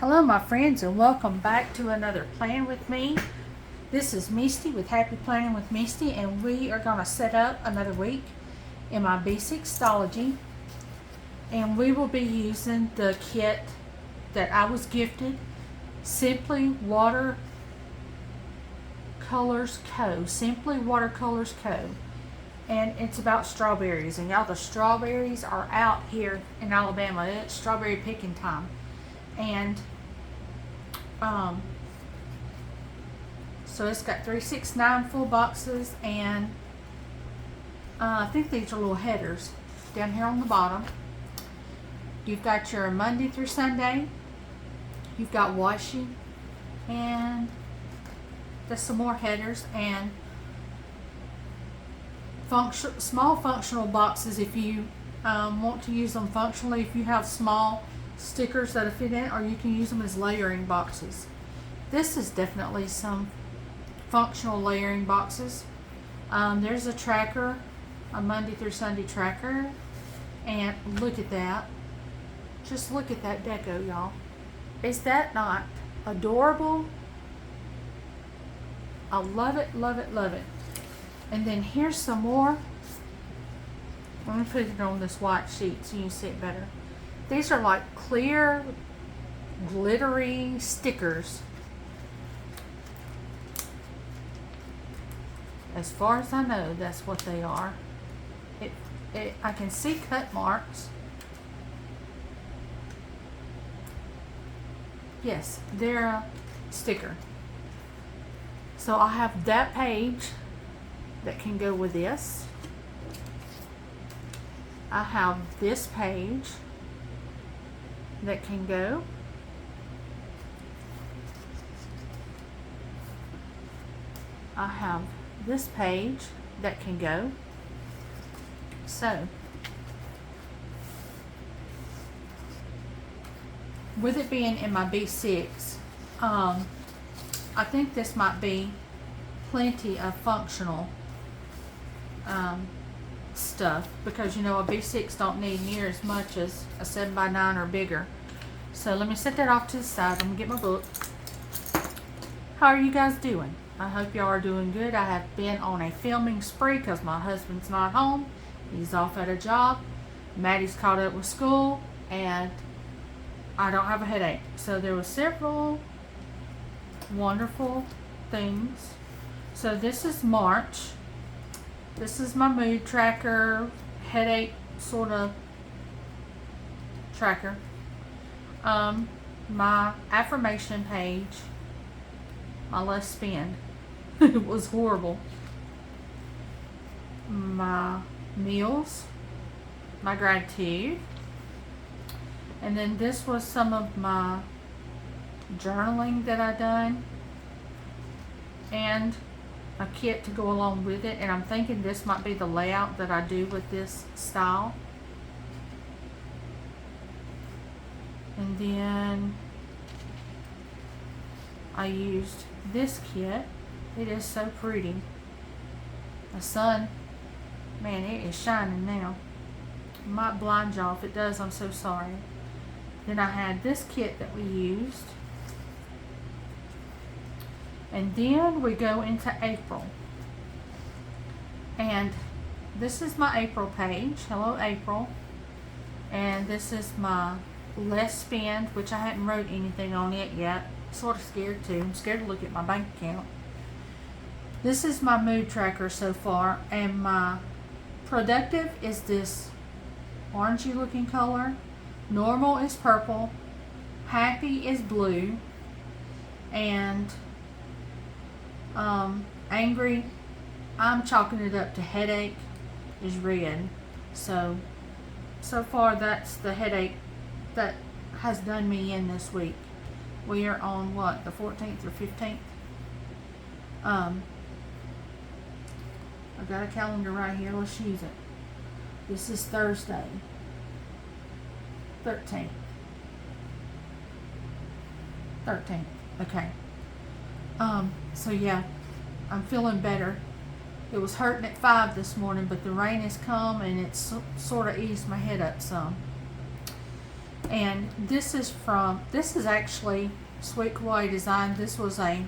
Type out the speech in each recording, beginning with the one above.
Hello my friends, and welcome back to another Plan With Me. This is Misty with Happy Planning with Misty, and we are going to set up another week in my B6 stalogy, and we will be using the kit that I was gifted, Simply Watercolors Co. Simply Watercolors Co. And it's about strawberries, and y'all, the strawberries are out here in Alabama. It's strawberry picking time. And so it's got 369 full boxes, and I think these are little headers down here on the bottom. You've got your Monday through Sunday, you've got washi, and there's some more headers, and small functional boxes if you want to use them functionally. If you have small stickers that fit in, or you can use them as layering boxes. This is definitely some functional layering boxes. There's a tracker, a Monday through Sunday tracker, and look at that. Just look at that deco, y'all. Is that not adorable? I love it, love it, love it. And then here's some more. Let me put it on this white sheet so you can see it better. These are like clear, glittery stickers. As far as I know, that's what they are. I can see cut marks. Yes, they're a sticker. So I have that page that can go with this. I have this page that can go. I have this page that can go. So with it being in my B6, I think this might be plenty of functional stuff, because you know a B6 don't need near as much as a 7x9 or bigger. So let me set that off to the side. I'm gonna get my book. How are you guys doing? I hope y'all are doing good. I have been on a filming spree because my husband's not home. He's off at a job. Maddie's caught up with school, and I don't have a headache. So there were several wonderful things. So this is March. This is my mood tracker, headache sort of tracker. My affirmation page, my less spend. It was horrible. My meals, my gratitude. And then this was some of my journaling that I done, and a kit to go along with it. And I'm thinking this might be the layout that I do with this style. And then I used this kit. It is so pretty. The sun, man, it is shining now. It might blind y'all. If it does, I'm so sorry. Then I had this kit that we used. And then we go into April. And this is my April page. Hello, April. And this is my less spend, which I hadn't wrote anything on it yet. Sort of scared too. I'm scared to look at my bank account. This is my mood tracker so far. And my productive is this orangey looking color. Normal is purple. Happy is blue. And angry, I'm chalking it up to headache, is red. So far that's the headache that has done me in this week. We are on what, the 14th or 15th? I've got a calendar right here. Let's use it. This is Thursday, 13th. Okay. So yeah, I'm feeling better. It was hurting at 5 this morning, but the rain has come and it's sort of eased my head up some. And this is actually Sweet Kawaii Design. This was a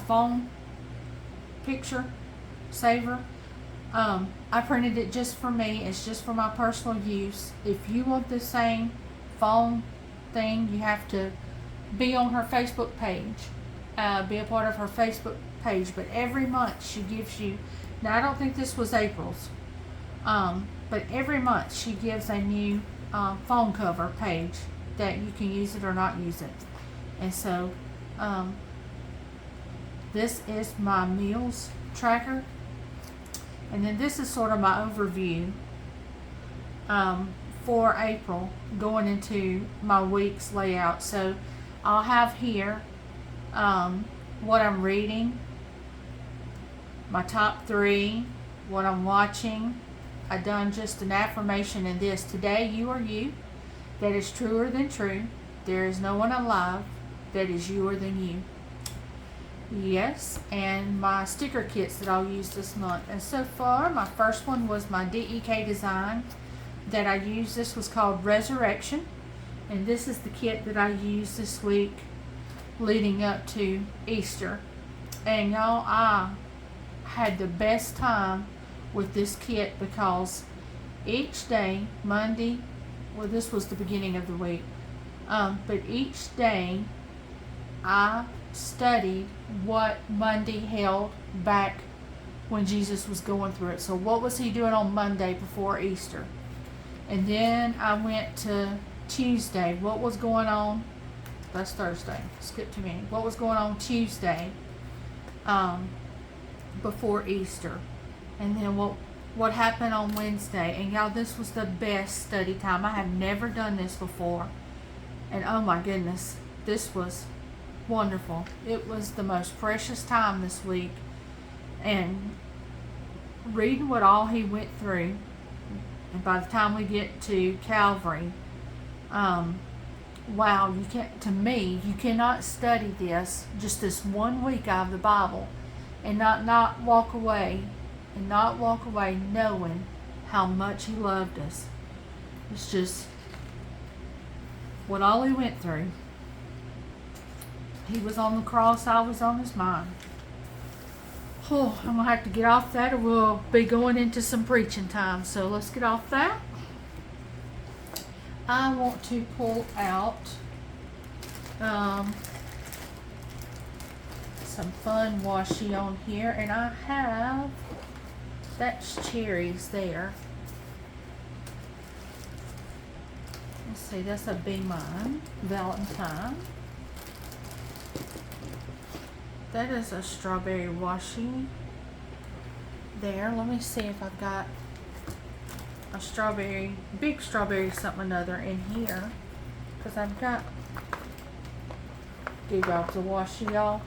phone picture saver. I printed it just for me. It's just for my personal use. If you want the same phone thing, you have to be on her Facebook page, be a part of her Facebook page. But every month she gives you, now I don't think this was April's, but every month she gives a new phone cover page that you can use it or not use it. And so this is my meals tracker, and then this is sort of my overview for April going into my week's layout. So I'll have here what I'm reading, my top 3, what I'm watching. I done just an affirmation in this. Today you are you. That is truer than true. There is no one alive that is youer than you. Yes, and my sticker kits that I'll use this month. And so far, my first one was my DEK Design that I used. This was called Resurrection. And this is the kit that I used this week leading up to Easter. And y'all, I had the best time with this kit because each day, Monday, well, this was the beginning of the week, but each day I studied what Monday held back when Jesus was going through it. So what was he doing on Monday before Easter? And then I went to Tuesday. What was going on? That's Thursday. Skip to me. What was going on Tuesday before Easter? And then what happened on Wednesday? And y'all, this was the best study time. I have never done this before. And oh my goodness, this was wonderful. It was the most precious time this week. And reading what all he went through. And by the time we get to Calvary, wow, you cannot study this, just this 1 week out of the Bible, and not walk away knowing how much he loved us. It's just what all he went through. He was on the cross, I was on his mind. Oh, I'm gonna have to get off that or we'll be going into some preaching time. So let's get off that. I want to pull out some fun washi on here, and I have, that's cherries there. Let's see, that's a Be Mine Valentine. That is a strawberry washi there. Let me see if I've got a strawberry, big strawberry something or another in here, because I've got dewdrops of washi, y'all.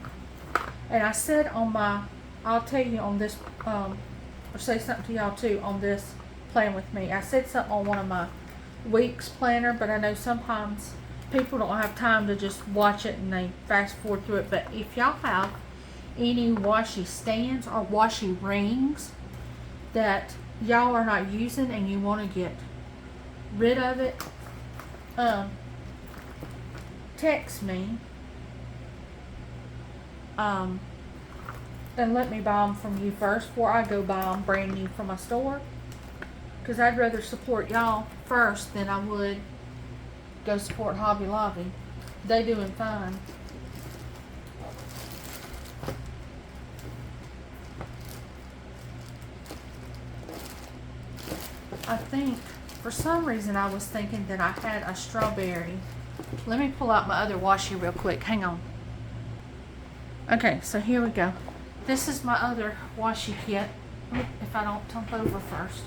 And I said on my, I'll tell you on this, or say something to y'all too on this Plan With Me. I said something on one of my weeks planner, but I know sometimes people don't have time to just watch it and they fast forward through it. But if y'all have any washi stands or washi rings that y'all are not using and you want to get rid of it, text me and let me buy them from you first before I go buy them brand new from my store, because I'd rather support y'all first than I would go support Hobby Lobby. They doing fine. I think for some reason I was thinking that I had a strawberry. Let me pull out my other washi real quick. Hang on. Okay, so here we go. This is my other washi kit. If I don't tump over first.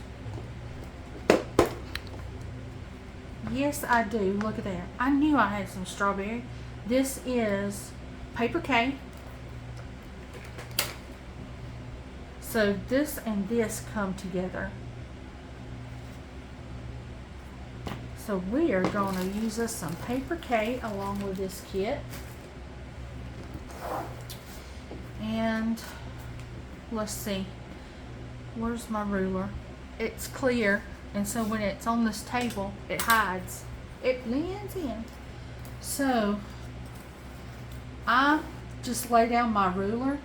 Yes, I do. Look at that. I knew I had some strawberry. This is Paper K. So this and this come together. So we are going to use us some Paper K along with this kit. And let's see. Where's my ruler? It's clear. And so when it's on this table, it hides. It blends in. So I just lay down my ruler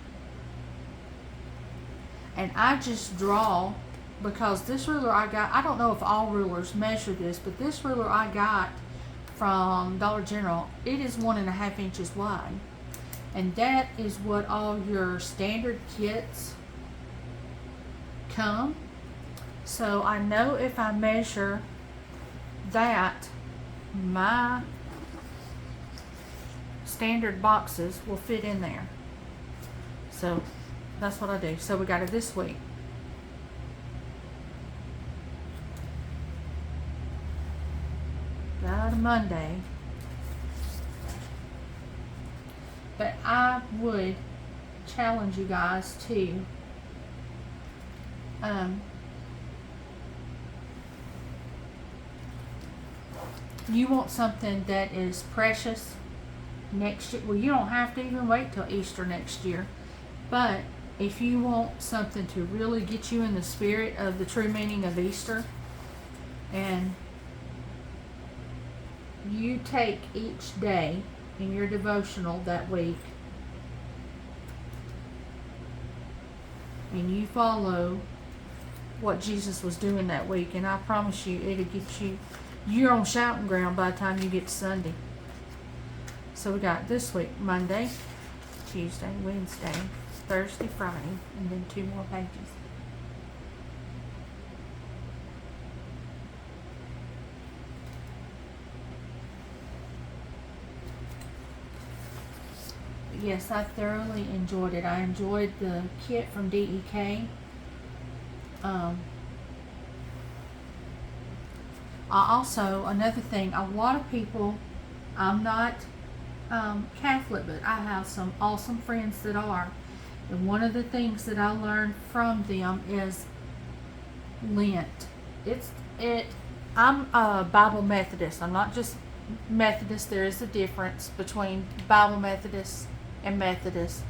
and I just draw, because this ruler I got, I don't know if all rulers measure this, but this ruler I got from Dollar General, it is 1.5 inches wide. And that is what all your standard kits come. So I know if I measure that, my standard boxes will fit in there. So that's what I do. So we got it this week. Got it Monday. But I would challenge you guys to you want something that is precious next year. Well, you don't have to even wait till Easter next year. But if you want something to really get you in the spirit of the true meaning of Easter, and you take each day in your devotional that week and you follow what Jesus was doing that week, and I promise you it'll get you're on shouting ground by the time you get to Sunday. So we got this week: Monday, Tuesday, Wednesday, Thursday, Friday, and then 2 more pages. Yes, I thoroughly enjoyed it. I enjoyed the kit from DEK. Also, another thing, a lot of people, I'm not Catholic, but I have some awesome friends that are. And one of the things that I learned from them is Lent. I'm a Bible Methodist. I'm not just Methodist. There is a difference between Bible Methodists and Methodists.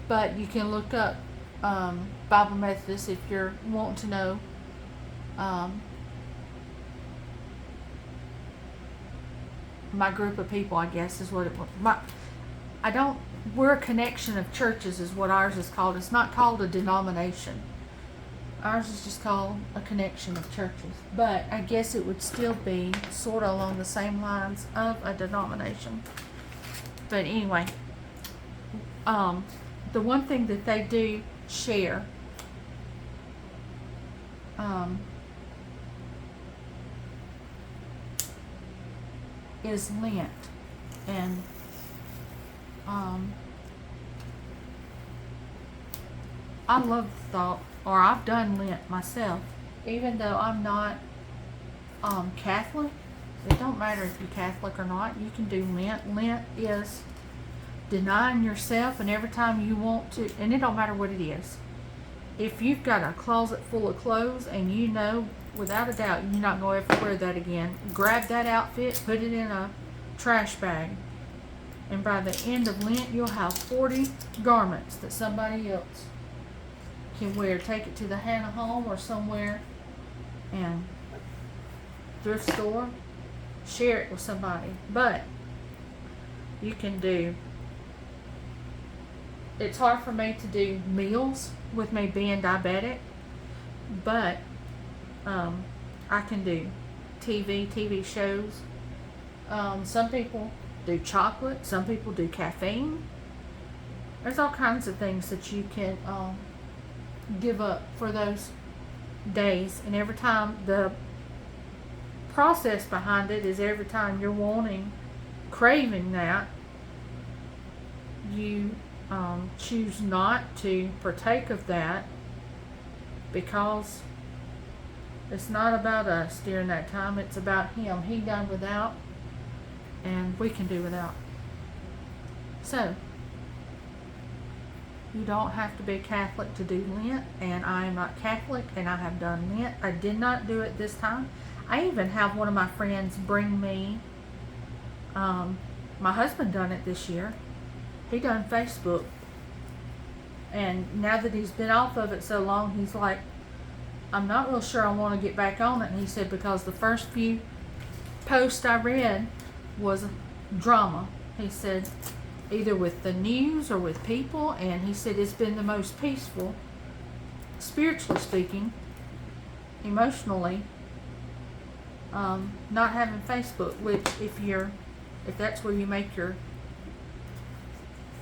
But you can look up Bible Methodists if you're wanting to know. My group of people, I guess, is what it was. We're a connection of churches is what ours is called. It's not called a denomination. Ours is just called a connection of churches. But I guess it would still be sort of along the same lines of a denomination. But anyway, the one thing that they do share is Lent. And I love the thought, or I've done Lent myself, even though I'm not Catholic. It don't matter if you're Catholic or not, you can do Lent. Lent is denying yourself, and every time you want to, and it don't matter what it is. If you've got a closet full of clothes and you know without a doubt you're not going to ever wear that again, grab that outfit, put it in a trash bag, and by the end of Lent you'll have 40 garments that somebody else can wear. Take it to the Hannah home or somewhere, and thrift store, share it with somebody. But you can do, it's hard for me to do meals with me being diabetic, but I can do TV shows. Some people do chocolate, some people do caffeine. There's all kinds of things that you can give up for those days, and every time, the process behind it is every time you're craving that, you choose not to partake of that, because it's not about us during that time, it's about Him. He done without, and we can do without. So you don't have to be Catholic to do Lent, and I am not Catholic, and I have done Lent. I did not do it this time. I even have one of my friends bring me, my husband done it this year. He done Facebook And now that he's been off of it so long, he's like, I'm not real sure I want to get back on it. And he said because the first few posts I read was drama. He said either with the news or with people, and he said it's been the most peaceful, spiritually speaking, emotionally, not having Facebook, which if that's where you make your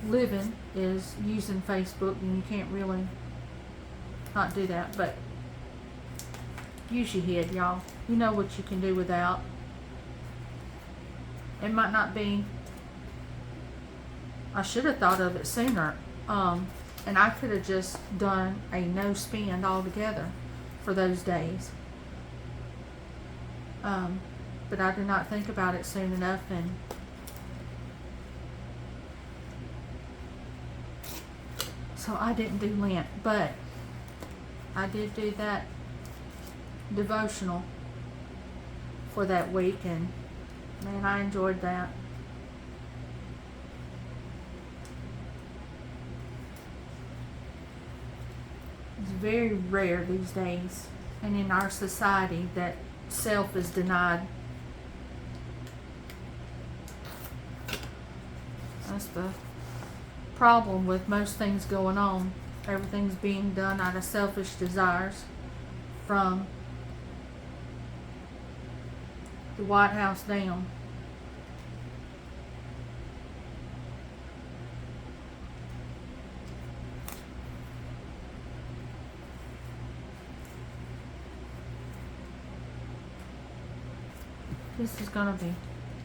living is using Facebook, and you can't really not do that, but use your head, y'all. You know what you can do without. It might not be, I should have thought of it sooner, and I could have just done a no spend altogether for those days, but I did not think about it soon enough, and so I didn't do Lent. But I did do that devotional for that week, and man, I enjoyed that. It's very rare these days, and in our society, that self is denied. That's the problem with most things going on. Everything's being done out of selfish desires, from the White House down. This is gonna be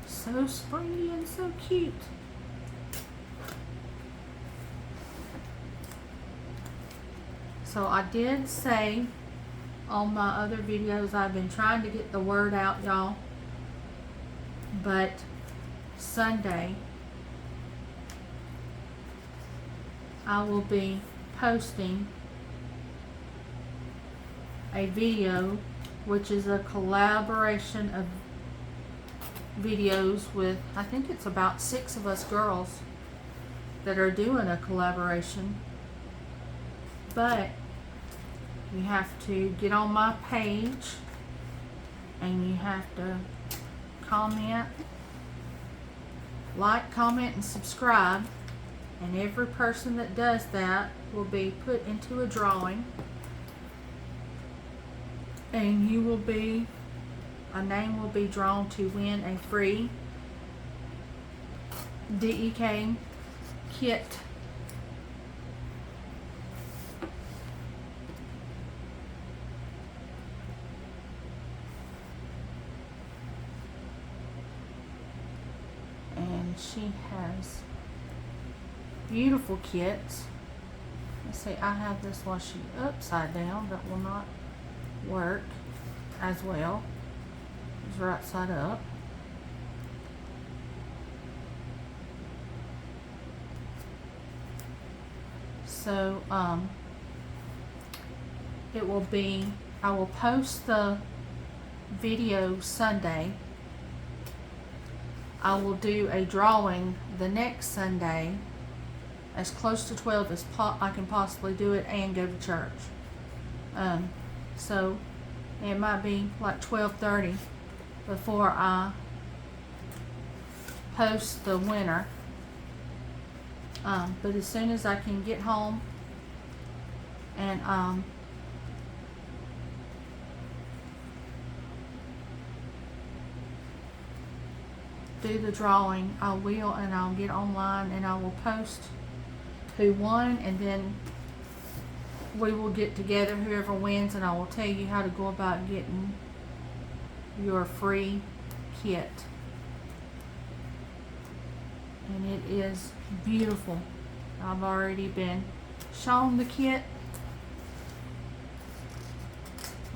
so springy and so cute. So I did say on my other videos, I've been trying to get the word out, y'all, but Sunday I will be posting a video, which is a collaboration of videos with, I think it's about 6 of us girls that are doing a collaboration. But you have to get on my page, and you have to comment, like, comment, and subscribe, and every person that does that will be put into a drawing, and a name will be drawn to win a free DEK kit. And she has beautiful kits. Let's see, I have this washi upside down that will not work as well. It's right side up. So it will be, I will post the video Sunday. I will do a drawing the next Sunday, as close to 12 as I can possibly do it, and go to church. So it might be like 12:30 before I post the winner. But as soon as I can get home and do the drawing, I will, and I'll get online and I will post who won, and then we will get together, whoever wins, and I will tell you how to go about getting your free kit. And it is beautiful. I've already been shown the kit.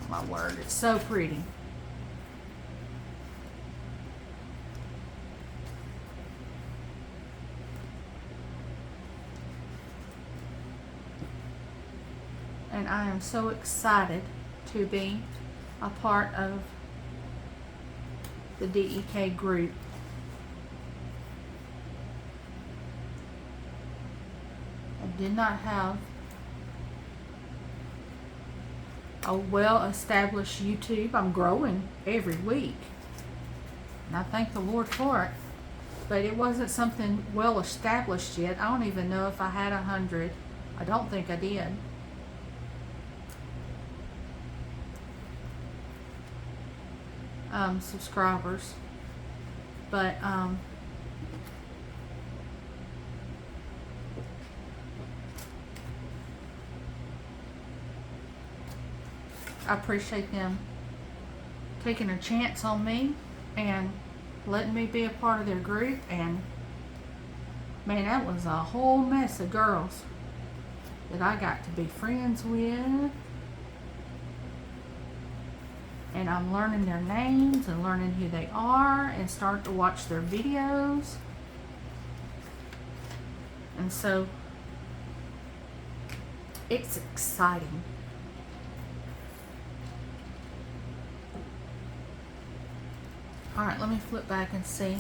Oh my word, it's so pretty. And I am so excited to be a part of the DEK group. I did not have a well-established YouTube. I'm growing every week, and I thank the Lord for it. But it wasn't something well established yet. I don't even know if I had 100. I don't think I did. Subscribers. But I appreciate them taking a chance on me and letting me be a part of their group. And man, that was a whole mess of girls that I got to be friends with, and I'm learning their names and learning who they are and start to watch their videos. And so it's exciting. Alright, let me flip back and see.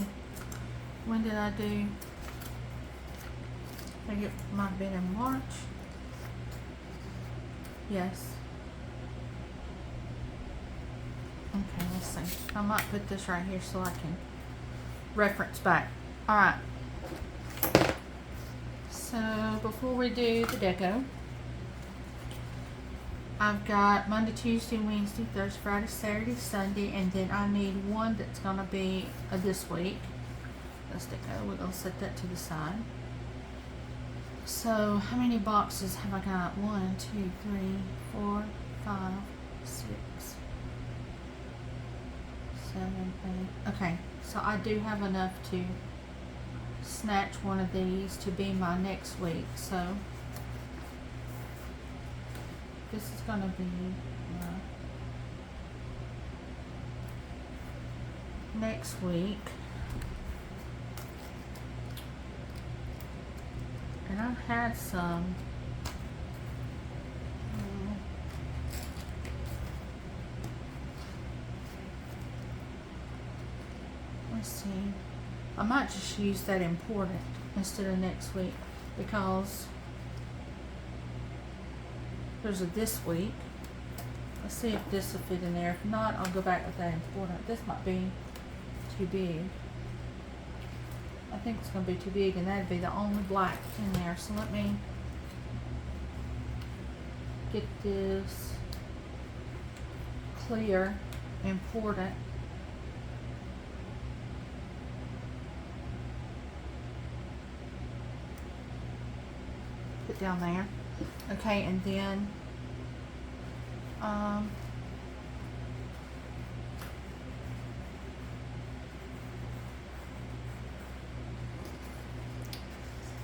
When did I do? I think it might have been in March. Yes. Okay, let's see. I might put this right here so I can reference back. Alright. So, before we do the deco, I've got Monday, Tuesday, Wednesday, Thursday, Friday, Saturday, Sunday, and then I need one that's going to be this week. Let's deco. We're going to set that to the side. So, how many boxes have I got? 1, 2, 3, 4, 5, 6, 7, 8. Okay, so I do have enough to snatch one of these to be my next week. So, this is going to be next week. And I've had some let's see. I might just use that important instead of next week, because there's a this week. Let's see if this will fit in there. If not, I'll go back with that important. This might be too big. I think it's going to be too big, and that'd be the only black in there. So let me get this clear important. Put down there. Okay, and then I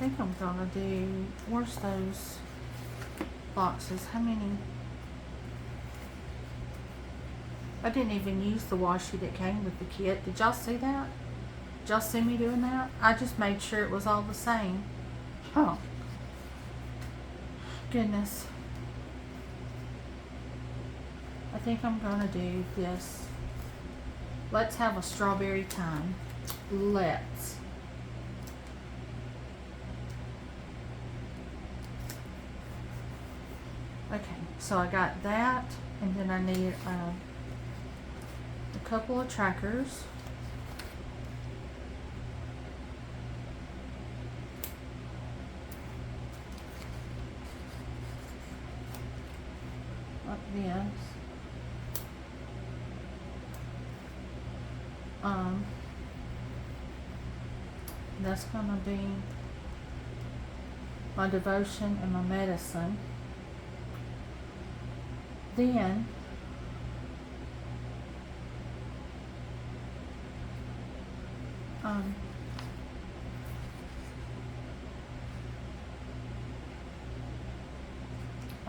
think I'm gonna do, where's those boxes? How many? I didn't even use the washi that came with the kit. Did y'all see that? Did y'all see me doing that? I just made sure it was all the same. Oh, goodness. I think I'm gonna do this. Let's have a strawberry time. Let's. Okay, so I got that, and then I need a couple of trackers. Like this. That's gonna be my devotion and my medicine. Then I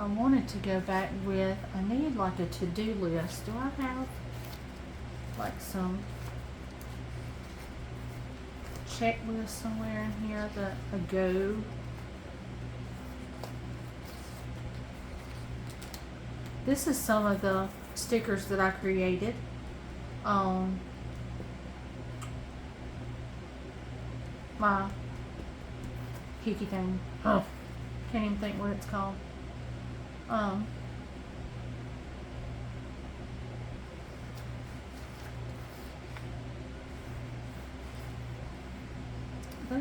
wanted to go back with, I need like a to-do list. Do I have like some checklist somewhere in here that a go? This is some of the stickers that I created on my hickey thing. Oh, can't even think what it's called.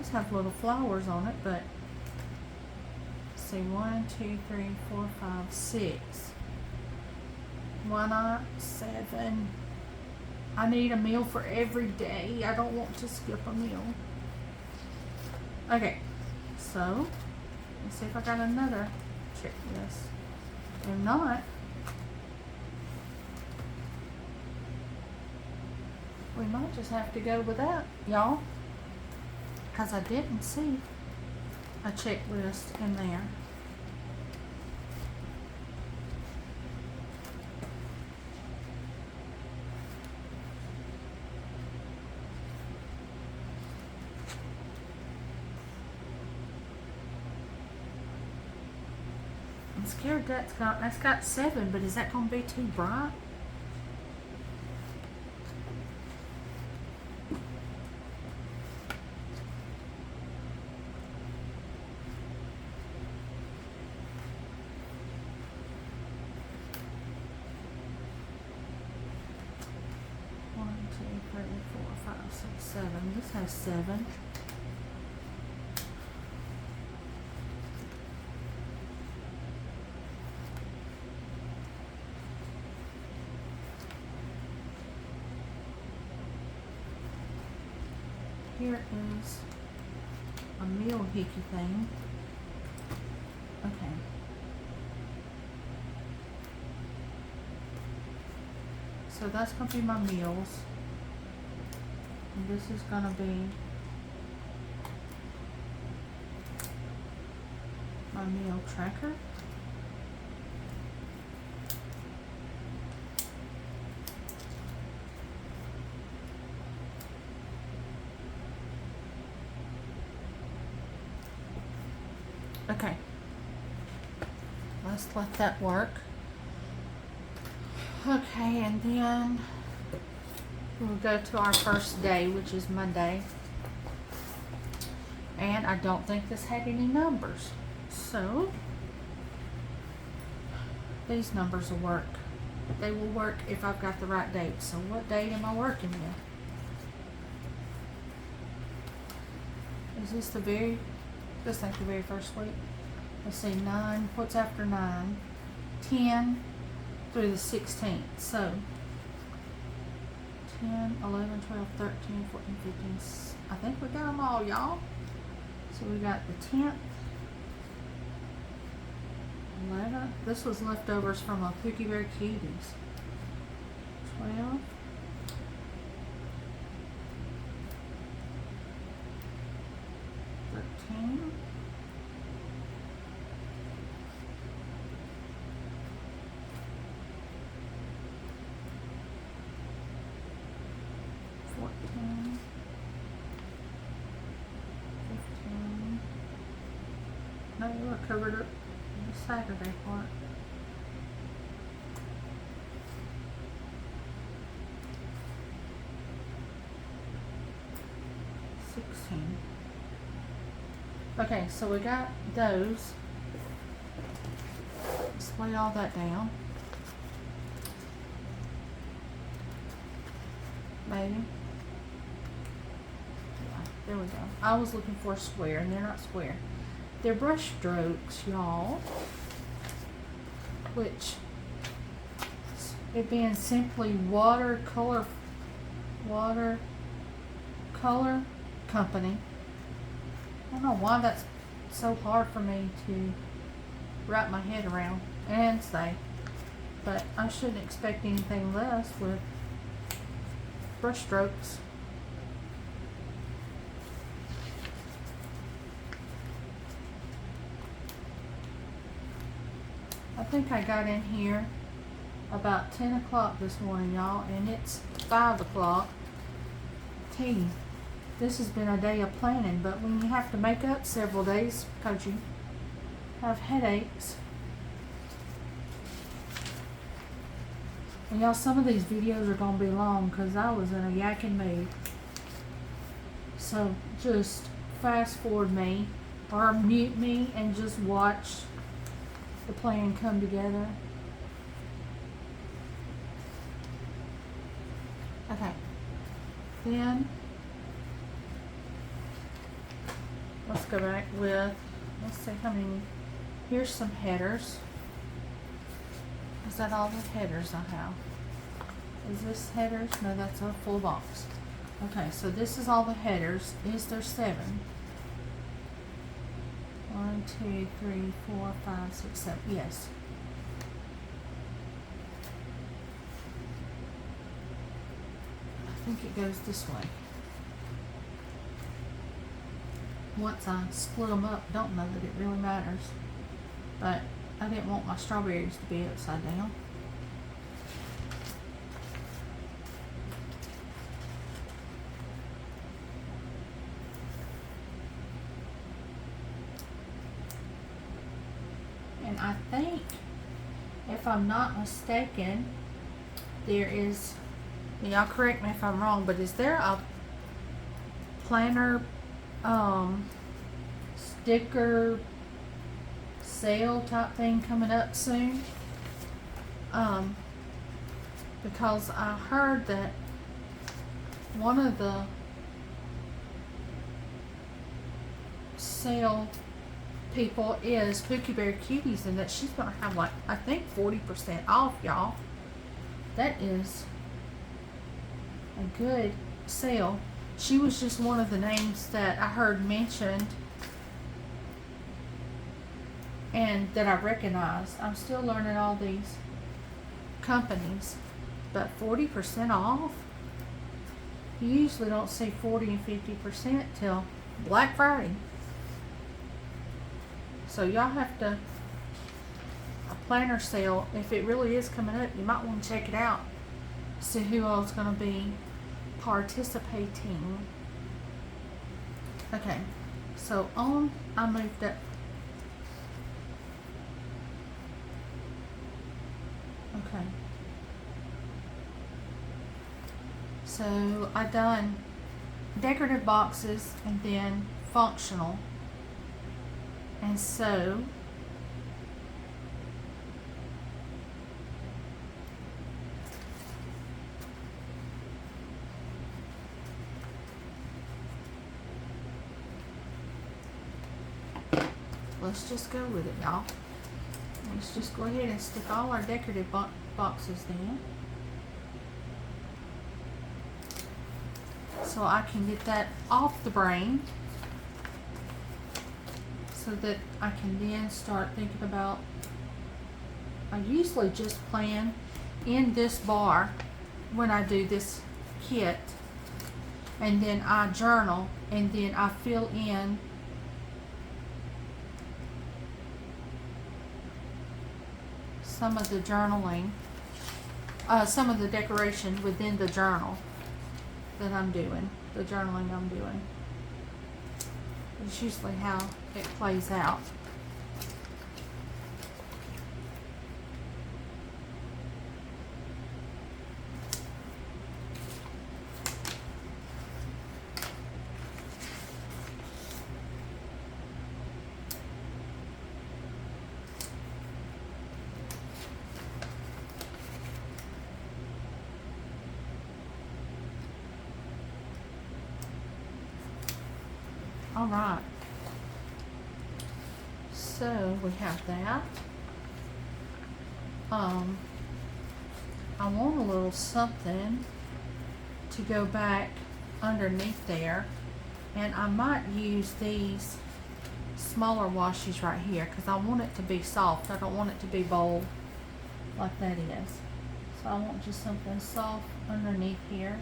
does have little flowers on it, but let's see, 1, 2, 3, 4, 5, 6. Why not 7? I need a meal for every day. I don't want to skip a meal. Okay, so let's see if I got another checklist. If not, we might just have to go with that, y'all, because I didn't see a checklist in there. I'm scared that's got 7, but is that gonna be too bright? One, 2, 3, 4, 5, 6, 7. This has 7. Here is a meal hickey thing. Okay. So that's going to be my meals. And this is going to be my meal tracker. Okay, let's let that work. Okay, and then we'll go to our first day, which is Monday. And I don't think this had any numbers. So, these numbers will work. They will work if I've got the right date. So what date am I working with? Is this the very... This ain't the very first week. Let's see, 9. What's after 9? 10 through the 16th. So, 10, 11, 12, 13, 14, 15. I think we got them all, y'all. So we got the 10th. 11th. This was leftovers from a Cookie Bear Cuties. 12. 13. 14. 15. No, you were covered up the Saturday part. 16. Okay, so we got those. Let's lay all that down. Maybe. Yeah, there we go. I was looking for a square, and they're not square. They're brush strokes, y'all. Which, it being simply Watercolor Company. I don't know why that's so hard for me to wrap my head around and say, but I shouldn't expect anything less with brush strokes. I think I got in here about 10 o'clock this morning, y'all, and it's 5 o'clock. Tea. This has been a day of planning, but when you have to make up several days because you have headaches. And y'all, some of these videos are going to be long because I was in a yakking mood. So just fast forward me or mute me and just watch the plan come together. Okay. Then go back with, let's see how many, here's some headers. Is that all the headers I have? Is this headers? No, that's a full box. Okay, so this is all the headers. Is there 7? 1, 2, 3, 4, 5, 6, 7. Yes. I think it goes this way. Once I split them up, don't know that it really matters. But I didn't want my strawberries to be upside down. And I think, if I'm not mistaken, there is, y'all correct me if I'm wrong, but is there a planner sticker sale type thing coming up soon? Because I heard that one of the sale people is Pookie Bear Cuties, and that she's gonna have, like, I think 40% off, y'all. That is a good sale. She was just one of the names that I heard mentioned and that I recognized. I'm still learning all these companies, but 40% off? You usually don't see 40 and 50% till Black Friday. So y'all have to, a planner sale, if it really is coming up, you might want to check it out. See who all's going to be participating. Okay, so I moved up. Okay. So I done decorative boxes and then functional. And so let's just go with it, y'all. Let's just go ahead and stick all our decorative boxes in, so I can get that off the brain, so that I can then start thinking about, I usually just plan in this bar when I do this kit, and then I journal, and then I fill in some of the journaling, some of the decoration within the journal that I'm doing, the journaling I'm doing. It's usually how it plays out. All right. So we have that. I want a little something to go back underneath there, and I might use these smaller washes right here because I want it to be soft. I don't want it to be bold like that is. So I want just something soft underneath here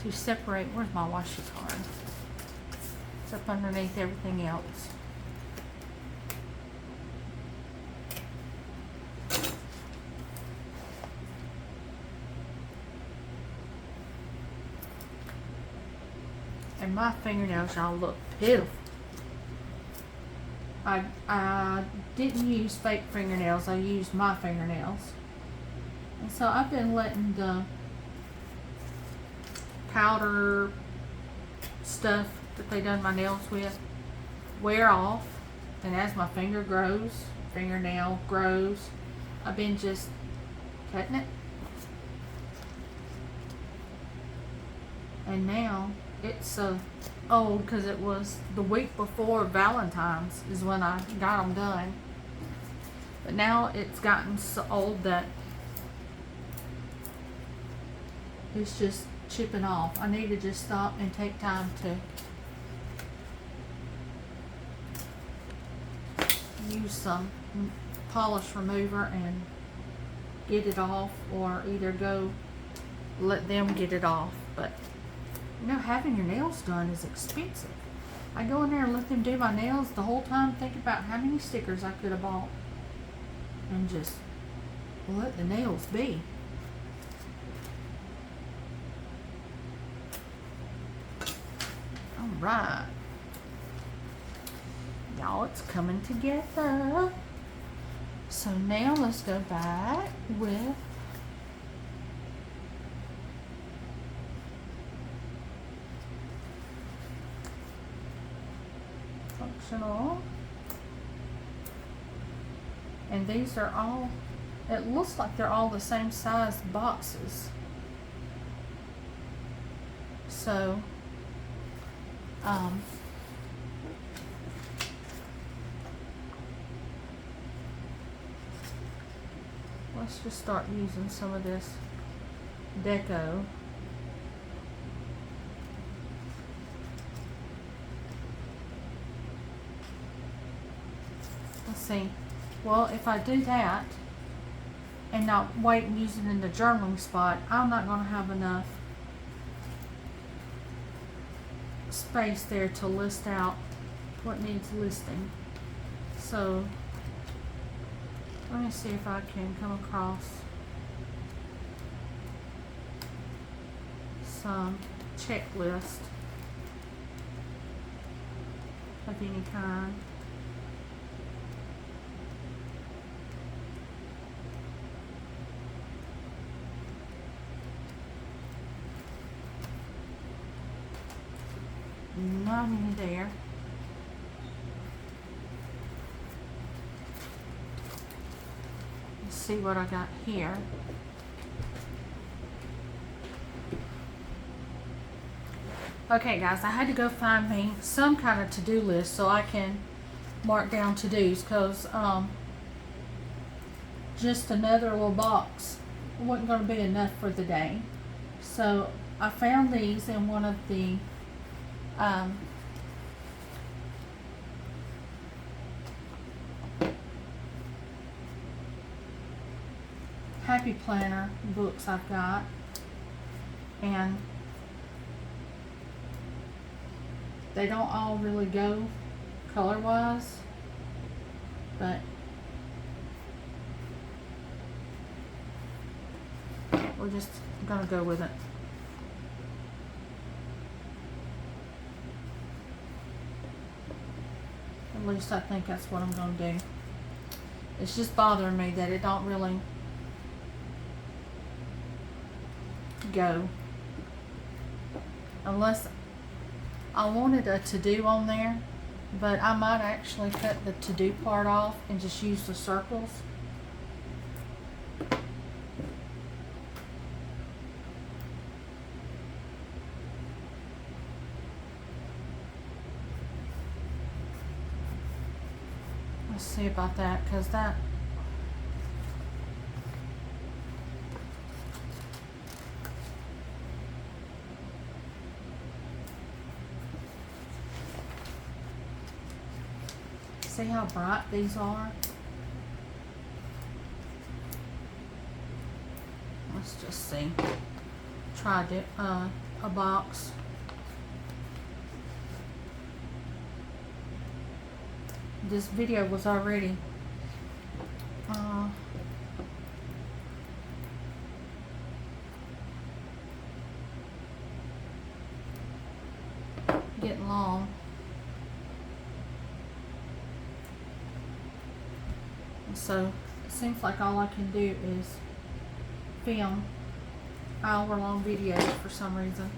to separate. Where's my washi card? It's up underneath everything else. And my fingernails, y'all, look pitiful. I didn't use fake fingernails. I used my fingernails. And so I've been letting the powder stuff that they done my nails with wear off. And as my fingernail grows, I've been just cutting it. And now it's old because it was the week before Valentine's is when I got them done. But now it's gotten so old that it's just chipping off. I need to just stop and take time to use some polish remover and get it off, or either go let them get it off. But you know, having your nails done is expensive. I go in there and let them do my nails the whole time, think about how many stickers I could have bought and just let the nails be. All right, y'all, it's coming together. So now let's go back with functional. And these are all, it looks like they're all the same size boxes. So, let's just start using some of this deco. Let's see. Well, if I do that and not wait and use it in the journaling spot, I'm not going to have enough space there to list out what needs listing. So let me see if I can come across some checklist of any kind. Not any there. Let's see what I got here. Okay guys, I had to go find me some kind of to-do list so I can mark down to-dos, because just another little box wasn't going to be enough for the day. So I found these in one of the Happy Planner books I've got, and they don't all really go color wise, but we're just gonna go with it. At least I think that's what I'm going to do. It's just bothering me that it don't really go. Unless I wanted a to-do on there, but I might actually cut the to-do part off and just use the circles. Let's see about that, because that see how bright these are? Let's just see. Try a box. This video was already getting long. So it seems like all I can do is film hour-long videos for some reason.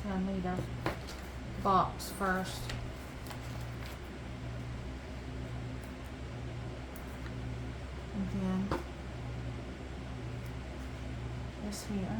See, I need a box first. And then this here.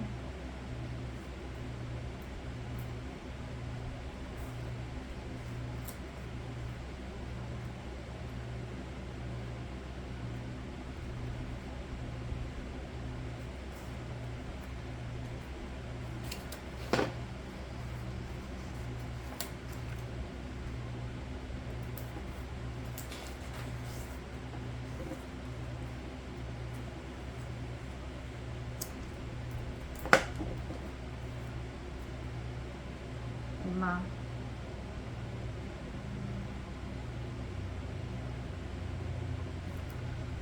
My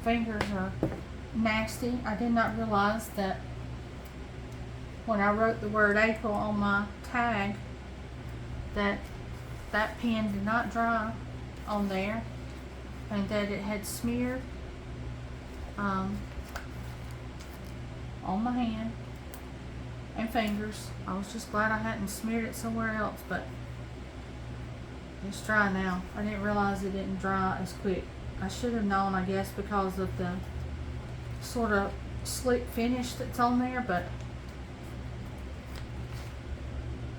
fingers are nasty. I did not realize that when I wrote the word April on my tag that that pen did not dry on there and that it had smeared on my hand and fingers. I was just glad I hadn't smeared it somewhere else, but it's dry now. I didn't realize it didn't dry as quick. I should have known, I guess, because of the sort of slick finish that's on there, but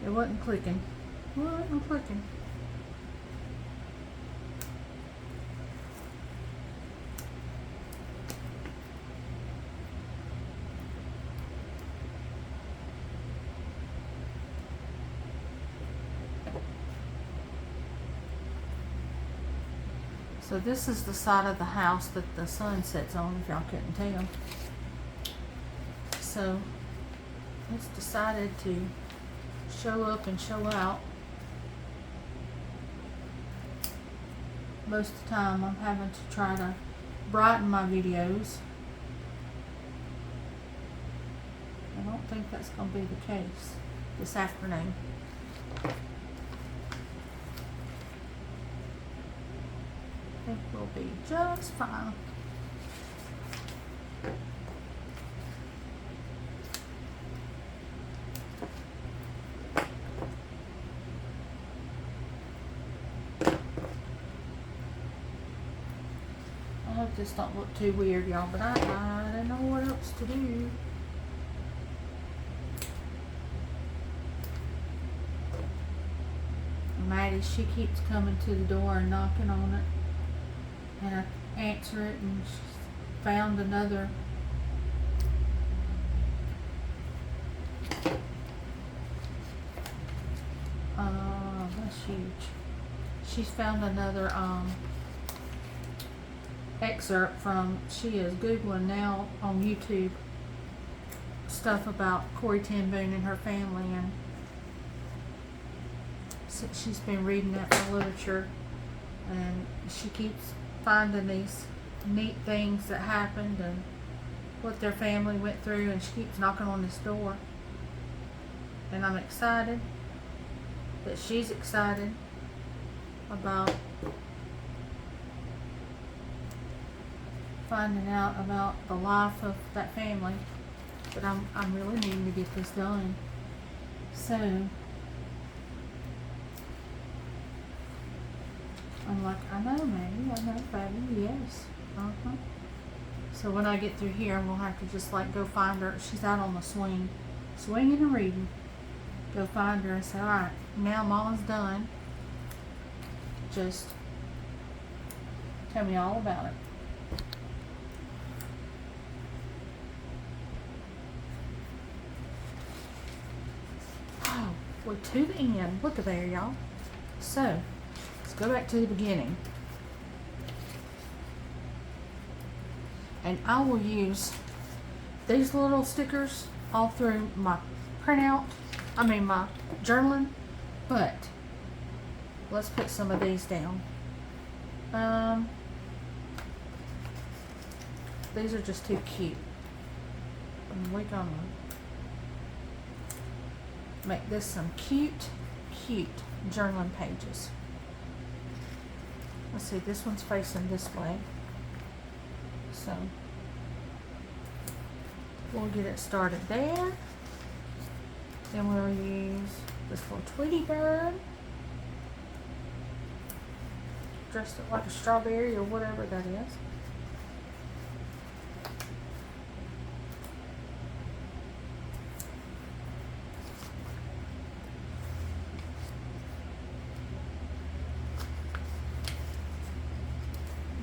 it wasn't clicking. It wasn't clicking. So this is the side of the house that the sun sets on, if y'all couldn't tell. So it's decided to show up and show out. Most of the time I'm having to try to brighten my videos. I don't think that's going to be the case this afternoon. I think we'll be just fine. I hope this don't look too weird, y'all, but I don't know what else to do. Maddie, she keeps coming to the door and knocking on it. And I answer it, and she's found another that's huge. She's found another excerpt from, she is Googling now on YouTube stuff about Corrie ten Boom and her family, and so she's been reading that for literature, and she keeps finding these neat things that happened and what their family went through, and she keeps knocking on this door, and I'm excited that she's excited about finding out about the life of that family, but I'm really needing to get this done. So I'm like, I know, maybe, I know, baby, yes. So when I get through here, I'm going to have to just like go find her. She's out on the swing, swinging and reading. Go find her and say, all right, now Mama's done. Just tell me all about it. Oh, we're to the end. Look at there, y'all. So go back to the beginning, and I will use these little stickers all through my printout, my journaling, but let's put some of these down. These are just too cute, and we're gonna make this some cute journaling pages. Let's see, this one's facing this way, so we'll get it started there. Then we'll use This little Tweety bird. Dressed up like a strawberry or whatever that is.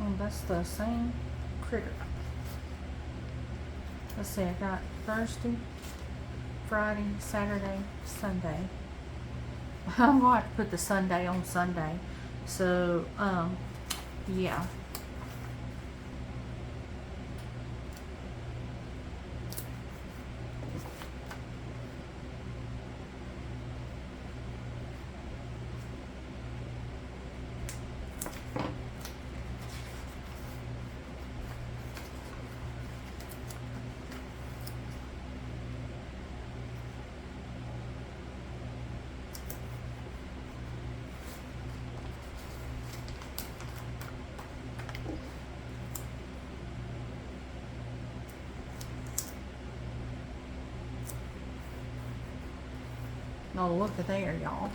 Oh, that's the same critter. Let's see, I got Thursday, Friday, Saturday, Sunday. I'm going to have to put the Sunday on Sunday. So, yeah. Oh, look at there, y'all.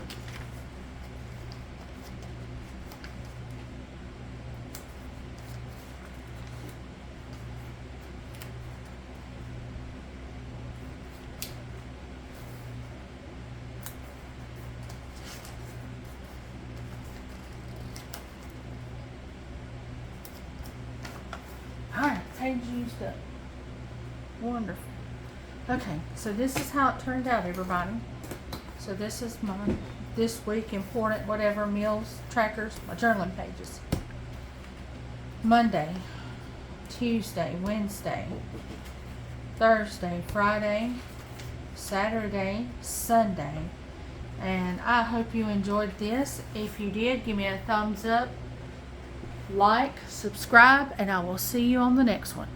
Alright, page used up. Wonderful. Okay, so this is how it turned out, everybody. So this is my this week important whatever meals trackers, my journaling pages. Monday, Tuesday, Wednesday, Thursday, Friday, Saturday, Sunday. And I hope you enjoyed this. If you did, give me a thumbs up, like, subscribe, and I will see you on the next one.